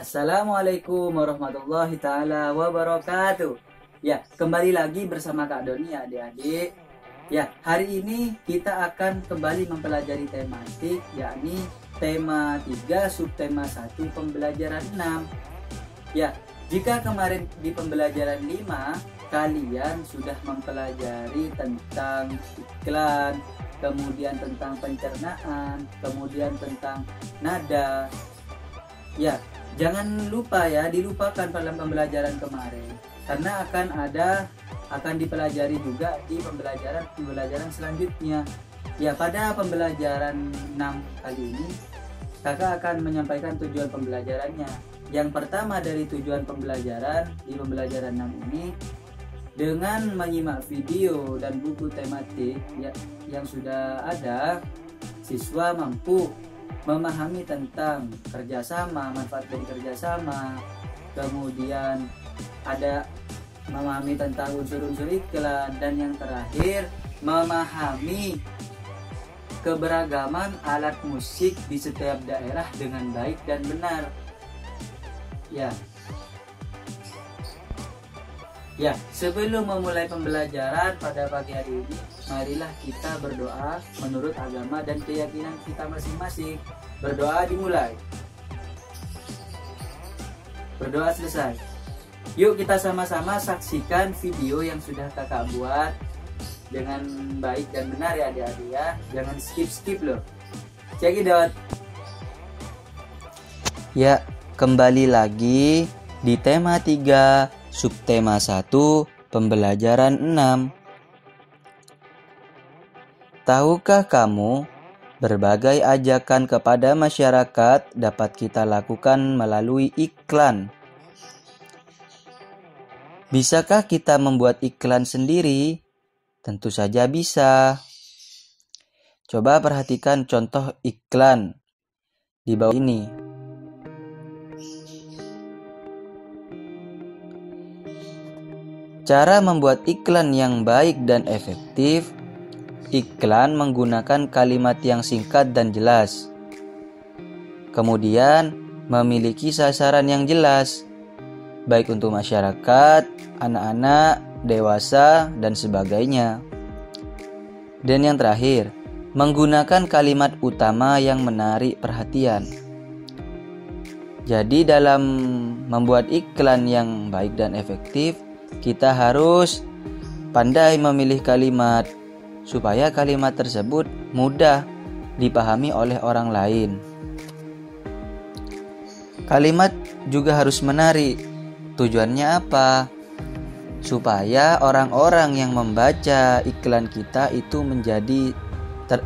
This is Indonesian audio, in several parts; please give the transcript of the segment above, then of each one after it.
Assalamualaikum warahmatullahi ta'ala wabarakatuh. Ya, kembali lagi bersama Kak Doni ya adik-adik. Ya, hari ini kita akan kembali mempelajari tematik, yakni tema 3 subtema 1 pembelajaran 6. Ya, jika kemarin di pembelajaran 5 kalian sudah mempelajari tentang iklan, kemudian tentang pencernaan, kemudian tentang nada. Ya, jangan lupa ya, dilupakan dalam pembelajaran kemarin, karena akan dipelajari juga di pembelajaran selanjutnya. Ya, pada pembelajaran 6 kali ini kakak akan menyampaikan tujuan pembelajarannya. Yang pertama dari tujuan pembelajaran di pembelajaran 6 ini, dengan menyimak video dan buku tematik yang sudah ada, siswa mampu memahami tentang kerjasama, manfaat dari kerjasama, kemudian ada memahami tentang unsur-unsur iklan, dan yang terakhir memahami keberagaman alat musik di setiap daerah dengan baik dan benar. Ya, sebelum memulai pembelajaran pada pagi hari ini, marilah kita berdoa menurut agama dan keyakinan kita masing-masing. Berdoa dimulai. Berdoa selesai. Yuk kita sama-sama saksikan video yang sudah kakak buat dengan baik dan benar ya adik-adik ya. Jangan skip-skip loh. Check it out. Ya, kembali lagi di tema 3 subtema 1 pembelajaran 6. Tahukah kamu, berbagai ajakan kepada masyarakat dapat kita lakukan melalui iklan. Bisakah kita membuat iklan sendiri? Tentu saja bisa. Coba perhatikan contoh iklan di bawah ini. Cara membuat iklan yang baik dan efektif. Iklan menggunakan kalimat yang singkat dan jelas. Kemudian memiliki sasaran yang jelas, baik untuk masyarakat, anak-anak, dewasa, dan sebagainya. Dan yang terakhir, menggunakan kalimat utama yang menarik perhatian. Jadi dalam membuat iklan yang baik dan efektif, kita harus pandai memilih kalimat supaya kalimat tersebut mudah dipahami oleh orang lain. Kalimat juga harus menarik. Tujuannya apa? Supaya orang-orang yang membaca iklan kita itu menjadi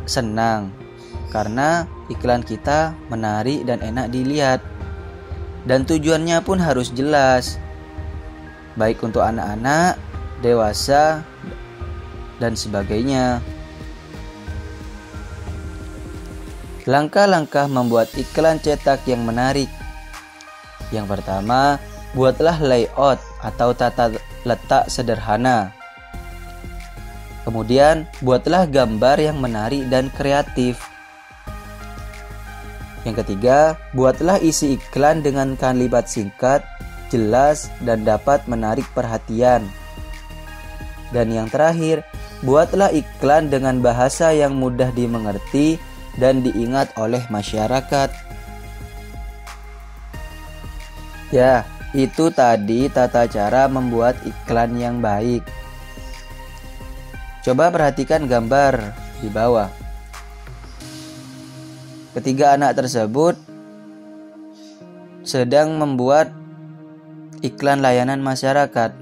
senang, karena iklan kita menarik dan enak dilihat. Dan tujuannya pun harus jelas, baik untuk anak-anak, dewasa, dan sebagainya. Langkah-langkah membuat iklan cetak yang menarik. Yang pertama, buatlah layout atau tata letak sederhana. Kemudian, buatlah gambar yang menarik dan kreatif. Yang ketiga, buatlah isi iklan dengan kalimat singkat, jelas, dan dapat menarik perhatian. Dan yang terakhir, buatlah iklan dengan bahasa yang mudah dimengerti dan diingat oleh masyarakat. Ya, itu tadi tata cara membuat iklan yang baik. Coba perhatikan gambar di bawah. Ketiga anak tersebut sedang membuat iklan layanan masyarakat.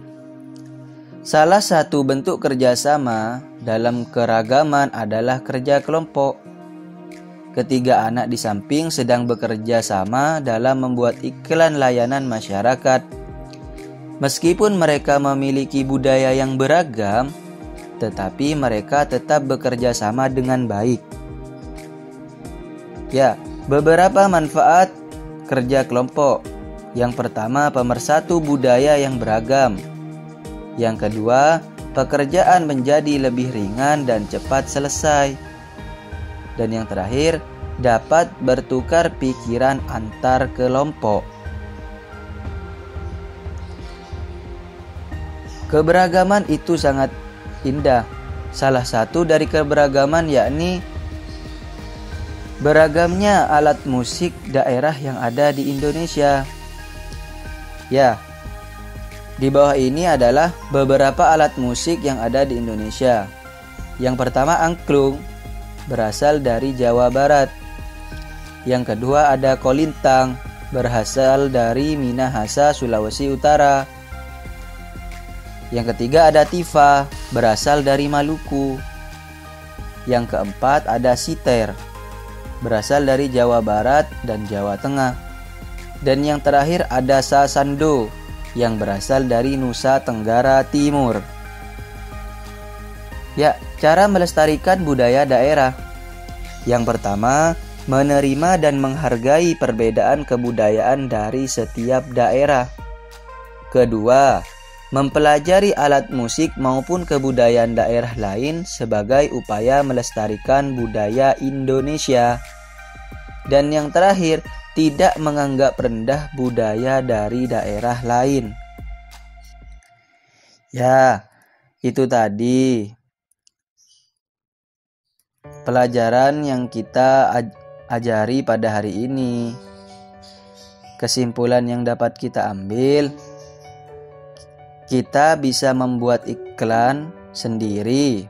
Salah satu bentuk kerjasama dalam keragaman adalah kerja kelompok. Ketiga anak di samping sedang bekerja sama dalam membuat iklan layanan masyarakat. Meskipun mereka memiliki budaya yang beragam, tetapi mereka tetap bekerja sama dengan baik. Ya, beberapa manfaat kerja kelompok. Yang pertama, pemersatu budaya yang beragam. Yang kedua, pekerjaan menjadi lebih ringan dan cepat selesai. Dan yang terakhir, dapat bertukar pikiran antar kelompok. Keberagaman itu sangat indah. Salah satu dari keberagaman yakni beragamnya alat musik daerah yang ada di Indonesia. Ya, di bawah ini adalah beberapa alat musik yang ada di Indonesia. Yang pertama angklung, berasal dari Jawa Barat. Yang kedua ada kolintang, berasal dari Minahasa, Sulawesi Utara. Yang ketiga ada tifa, berasal dari Maluku. Yang keempat ada siter, berasal dari Jawa Barat dan Jawa Tengah. Dan yang terakhir ada sasando, yang berasal dari Nusa Tenggara Timur. Ya, cara melestarikan budaya daerah. Yang pertama, menerima dan menghargai perbedaan kebudayaan dari setiap daerah. Kedua, mempelajari alat musik maupun kebudayaan daerah lain sebagai upaya melestarikan budaya Indonesia. Dan yang terakhir, tidak menganggap rendah budaya dari daerah lain. Ya, itu tadi pelajaran yang kita ajari pada hari ini. Kesimpulan yang dapat kita ambil, kita bisa membuat iklan sendiri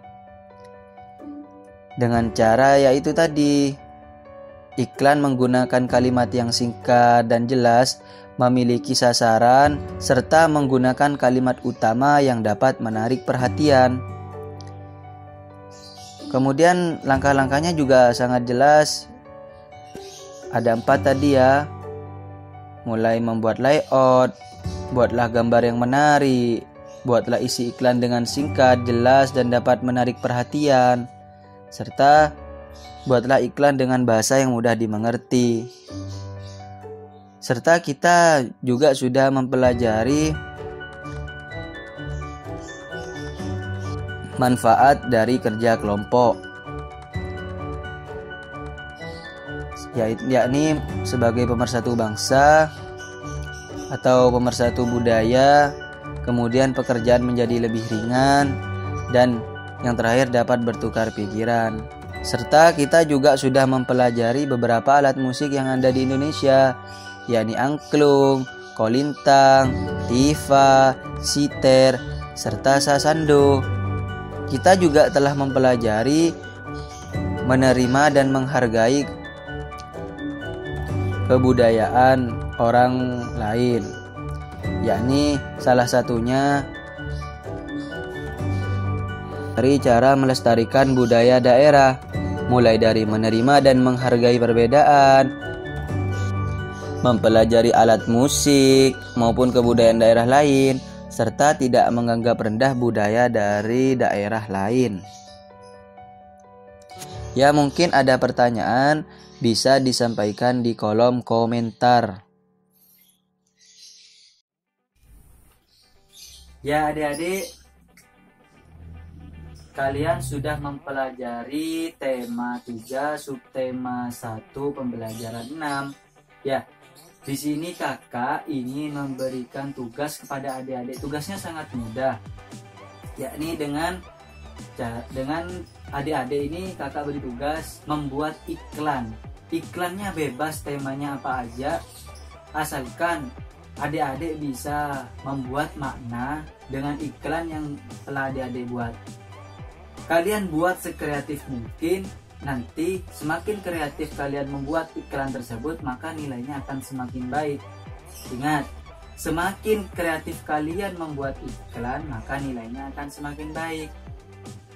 dengan cara yaitu tadi, iklan menggunakan kalimat yang singkat dan jelas, memiliki sasaran, serta menggunakan kalimat utama yang dapat menarik perhatian. Kemudian langkah-langkahnya juga sangat jelas. Ada 4 tadi ya. Mulai membuat layout, buatlah gambar yang menarik, buatlah isi iklan dengan singkat, jelas, dan dapat menarik perhatian, serta buatlah iklan dengan bahasa yang mudah dimengerti. Serta kita juga sudah mempelajari manfaat dari kerja kelompok, yakni sebagai pemersatu bangsa atau pemersatu budaya, kemudian pekerjaan menjadi lebih ringan, dan yang terakhir dapat bertukar pikiran. Serta kita juga sudah mempelajari beberapa alat musik yang ada di Indonesia, yakni angklung, kolintang, tifa, siter, serta sasando. Kita juga telah mempelajari, menerima dan menghargai kebudayaan orang lain, yakni salah satunya dari cara melestarikan budaya daerah, mulai dari menerima dan menghargai perbedaan, mempelajari alat musik maupun kebudayaan daerah lain, serta tidak menganggap rendah budaya dari daerah lain. Ya, mungkin ada pertanyaan, bisa disampaikan di kolom komentar. Ya adik-adik, kalian sudah mempelajari tema 3, subtema 1, pembelajaran 6. Ya, di sini kakak ingin memberikan tugas kepada adik-adik. Tugasnya sangat mudah, yakni dengan adik-adik ini kakak beri tugas membuat iklan. Iklannya bebas, temanya apa aja, asalkan adik-adik bisa membuat makna dengan iklan yang telah adik-adik buat. Kalian buat sekreatif mungkin. Nanti semakin kreatif kalian membuat iklan tersebut, maka nilainya akan semakin baik. Ingat, semakin kreatif kalian membuat iklan, maka nilainya akan semakin baik.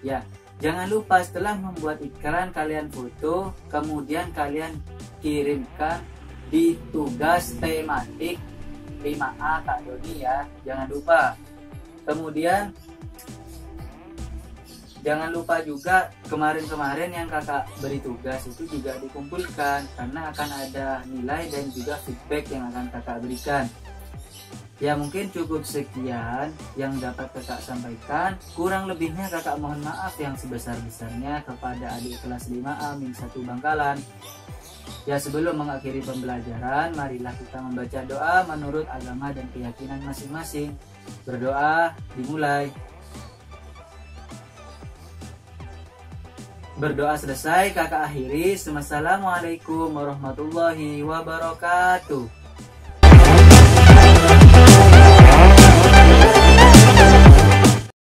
Ya, jangan lupa setelah membuat iklan kalian foto, kemudian kalian kirimkan di tugas tematik 5A Kak Doni ya. Jangan lupa. Kemudian jangan lupa juga kemarin-kemarin yang kakak beri tugas itu juga dikumpulkan, karena akan ada nilai dan juga feedback yang akan kakak berikan. Ya mungkin cukup sekian yang dapat kakak sampaikan. Kurang lebihnya kakak mohon maaf yang sebesar-besarnya kepada adik kelas 5A min 1 Bangkalan. Ya sebelum mengakhiri pembelajaran, marilah kita membaca doa menurut agama dan keyakinan masing-masing. Berdoa dimulai. Berdoa selesai, kakak akhiri. Assalamualaikum warahmatullahi wabarakatuh.